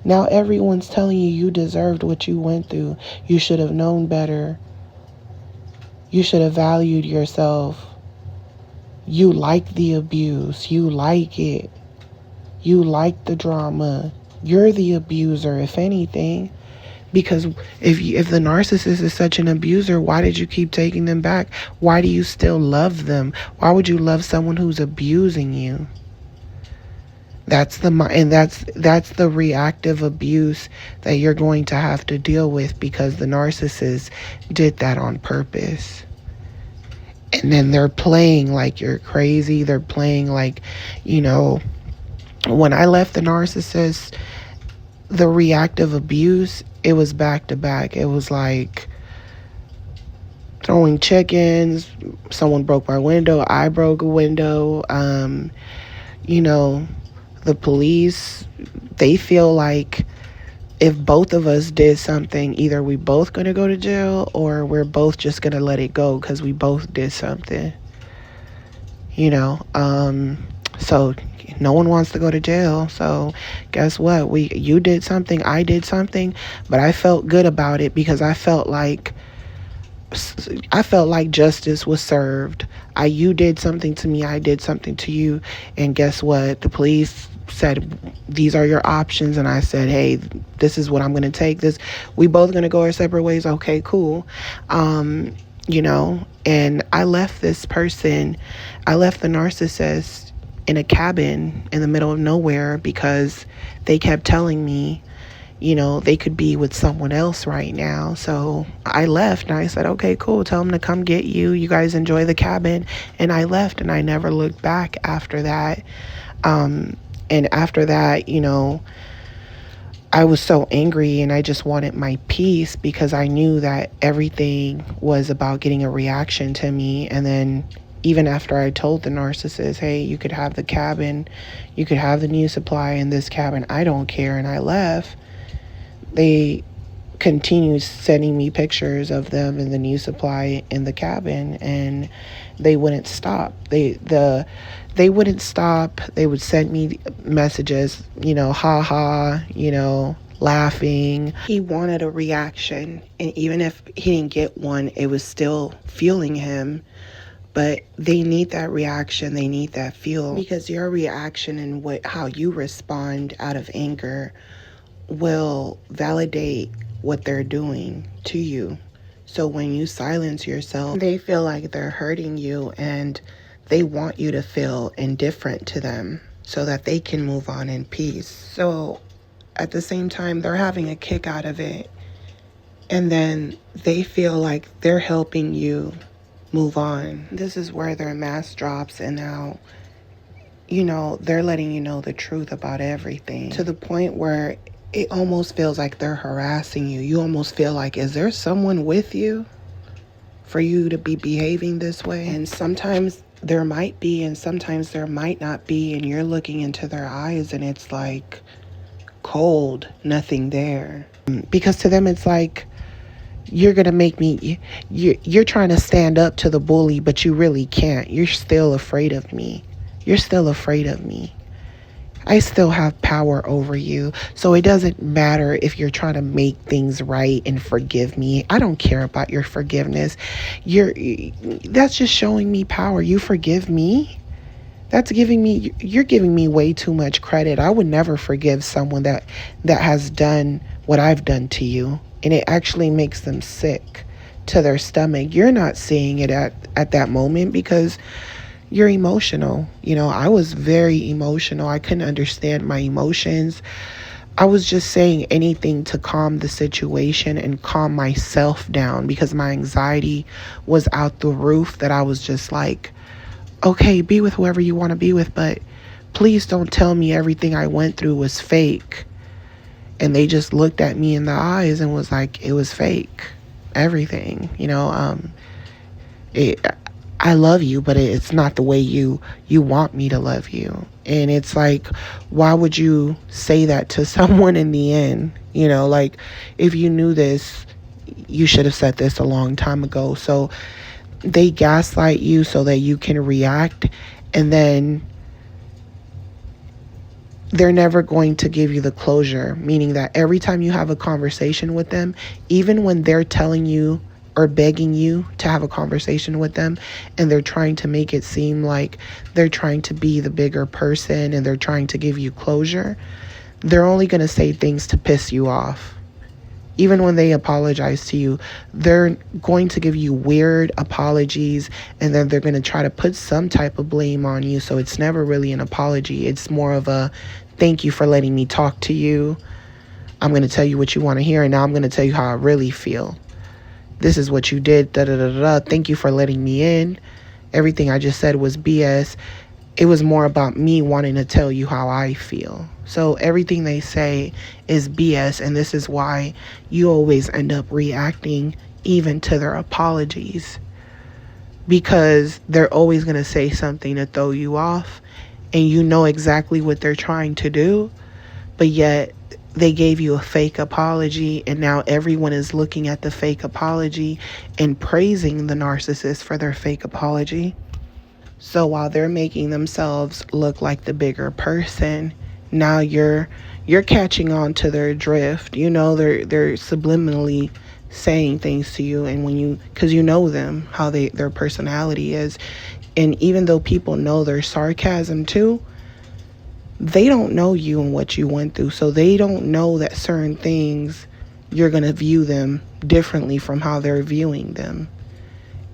Now everyone's telling you deserved what you went through. You should have known better. You should have valued yourself. You like the abuse. You like it. You like the drama. You're the abuser, if anything, Because if the narcissist is such an abuser, why did you keep taking them back? Why do you still love them? Why would you love someone who's abusing you? That's the reactive abuse that you're going to have to deal with, because the narcissist did that on purpose. And then they're playing like you're crazy. They're playing like, when I left the narcissist, the reactive abuse, it was back to back. It was like throwing chickens. Someone broke my window. I broke a window. The police, they feel like if both of us did something, either we both going to go to jail or we're both just going to let it go because we both did something. So no one wants to go to jail. So guess what? You did something, I did something, but I felt good about it because I felt like justice was served. You did something to me, I did something to you, and guess what? The police said, these are your options, and I said, hey, this is what I'm going to take. We both going to go our separate ways. Okay, cool. And I left the narcissist in a cabin in the middle of nowhere because they kept telling me, they could be with someone else right now. So I left and I said, okay, cool. Tell them to come get you. You guys enjoy the cabin. And I left and I never looked back after that. And after that, I was so angry and I just wanted my peace because I knew that everything was about getting a reaction to me. And then even after I told the narcissist, hey, you could have the cabin, you could have the new supply in this cabin, I don't care, and I left, they continued sending me pictures of them in the new supply in the cabin, and they wouldn't stop. They wouldn't stop. They would send me messages, laughing. He wanted a reaction, and even if he didn't get one, it was still fueling him. But they need that reaction. They need that fuel, because your reaction and how you respond out of anger will validate what they're doing to you. So when you silence yourself, they feel like they're hurting you and they want you to feel indifferent to them so that they can move on in peace. So at the same time, they're having a kick out of it. And then they feel like they're helping you move on. This is where their mask drops, and now, they're letting you know the truth about everything, to the point where it almost feels like they're harassing you. You almost feel like, is there someone with you for you to be behaving this way? And sometimes there might be, and sometimes there might not be, and you're looking into their eyes and it's like cold, nothing there. Because to them it's like, you're going to make me, you're trying to stand up to the bully, but you really can't. You're still afraid of me. You're still afraid of me. I still have power over you. So it doesn't matter if you're trying to make things right and forgive me. I don't care about your forgiveness. That's just showing me power. You forgive me? You're giving me way too much credit. I would never forgive someone that has done what I've done to you. And it actually makes them sick to their stomach. You're not seeing it at that moment because you're emotional. I was very emotional. I couldn't understand my emotions. I was just saying anything to calm the situation and calm myself down because my anxiety was out the roof, that I was just like, okay, be with whoever you want to be with, but please don't tell me everything I went through was fake. And they just looked at me in the eyes and was like, it was fake. Everything, I love you, but it's not the way you want me to love you. And it's like, why would you say that to someone in the end? Like, if you knew this, you should have said this a long time ago. So they gaslight you so that you can react, and then they're never going to give you the closure, meaning that every time you have a conversation with them, even when they're telling you or begging you to have a conversation with them, and they're trying to make it seem like they're trying to be the bigger person and they're trying to give you closure, they're only going to say things to piss you off. Even when they apologize to you, they're going to give you weird apologies, and then they're going to try to put some type of blame on you. So it's never really an apology. It's more of a thank you for letting me talk to you. I'm going to tell you what you want to hear, and now I'm going to tell you how I really feel. This is what you did. Da da da da. Thank you for letting me in. Everything I just said was BS. It was more about me wanting to tell you how I feel. So everything they say is BS, and this is why you always end up reacting even to their apologies, because they're always going to say something to throw you off, and you know exactly what they're trying to do, but yet they gave you a fake apology, and now everyone is looking at the fake apology and praising the narcissist for their fake apology. So while they're making themselves look like the bigger person, now you're catching on to their drift. You know, they're subliminally saying things to you, and when you, because you know them, how their personality is, and even though people know their sarcasm too, they don't know you and what you went through, so they don't know that certain things you're gonna view them differently from how they're viewing them.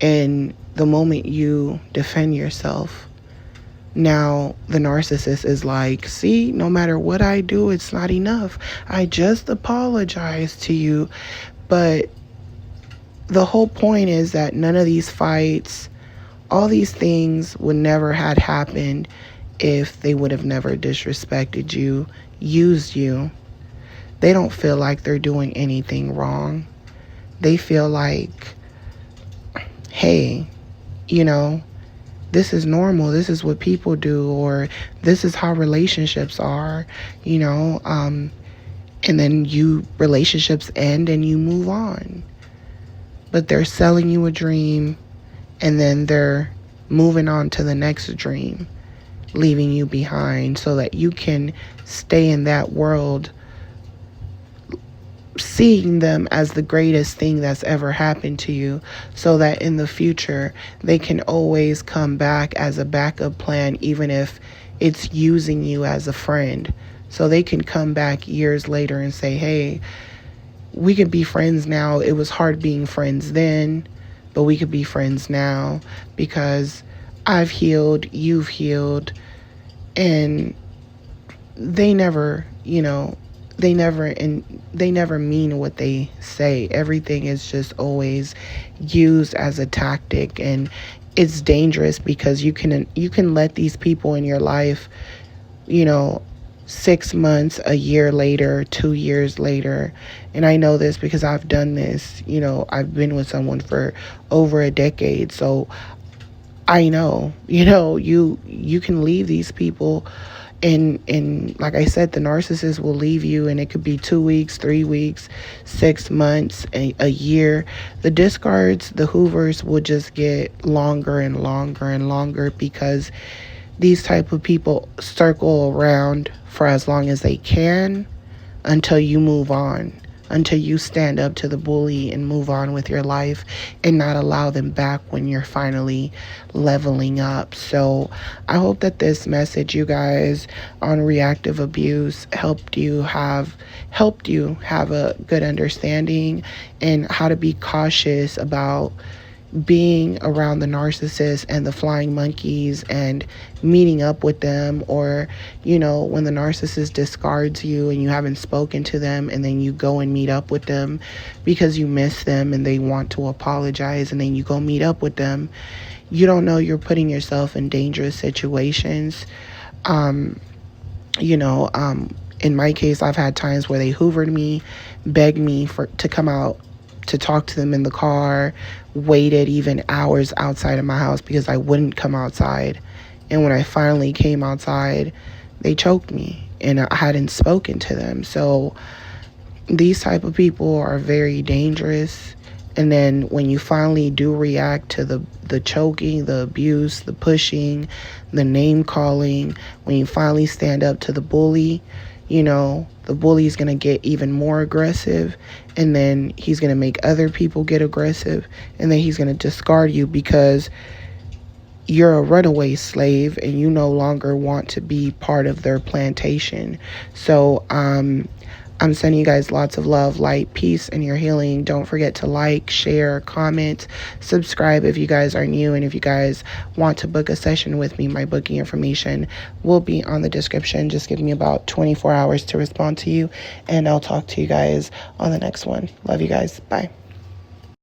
And the moment you defend yourself, now the narcissist is like, see, no matter what I do, it's not enough. I just apologized to you. But the whole point is that none of these fights, all these things would never had happened if they would have never disrespected you, used you. They don't feel like they're doing anything wrong. They feel like, hey, you know, this is normal. This is what people do, or this is how relationships are, you know, and then relationships end and you move on. But they're selling you a dream, and then they're moving on to the next dream, leaving you behind so that you can stay in that world, seeing them as the greatest thing that's ever happened to you, so that in the future they can always come back as a backup plan, even if it's using you as a friend. So they can come back years later and say, hey, we could be friends now. It was hard being friends then, but we could be friends now because I've healed, you've healed. And they never, you know, they never mean what they say. Everything is just always used as a tactic, and it's dangerous because you can let these people in your life, you know, 6 months, a year later, 2 years later. And I know this because I've done this. You know, I've been with someone for over a decade, so I know, you know, you can leave these people. And like I said, the narcissist will leave you, and it could be 2 weeks, 3 weeks, 6 months, a year. The discards, the hoovers will just get longer and longer and longer, because these type of people circle around for as long as they can until you move on, until you stand up to the bully and move on with your life and not allow them back when you're finally leveling up. So I hope that this message, you guys, on reactive abuse helped you have a good understanding and how to be cautious about being around the narcissist and the flying monkeys and meeting up with them, or, you know, when the narcissist discards you and you haven't spoken to them, and then you go and meet up with them because you miss them and they want to apologize, and then you go meet up with them. You don't know you're putting yourself in dangerous situations. In my case, I've had times where they hoovered me, begged me to come out to talk to them in the car, waited even hours outside of my house because I wouldn't come outside. And when I finally came outside, they choked me and I hadn't spoken to them. So these type of people are very dangerous. And then when you finally do react to the choking, the abuse, the pushing, the name calling, when you finally stand up to the bully, you know, the bully is going to get even more aggressive, and then he's going to make other people get aggressive, and then he's going to discard you because you're a runaway slave and you no longer want to be part of their plantation. So I'm sending you guys lots of love, light, peace, and your healing. Don't forget to like, share, comment, subscribe if you guys are new. And if you guys want to book a session with me, my booking information will be on the description. Just give me about 24 hours to respond to you, and I'll talk to you guys on the next one. Love you guys. Bye.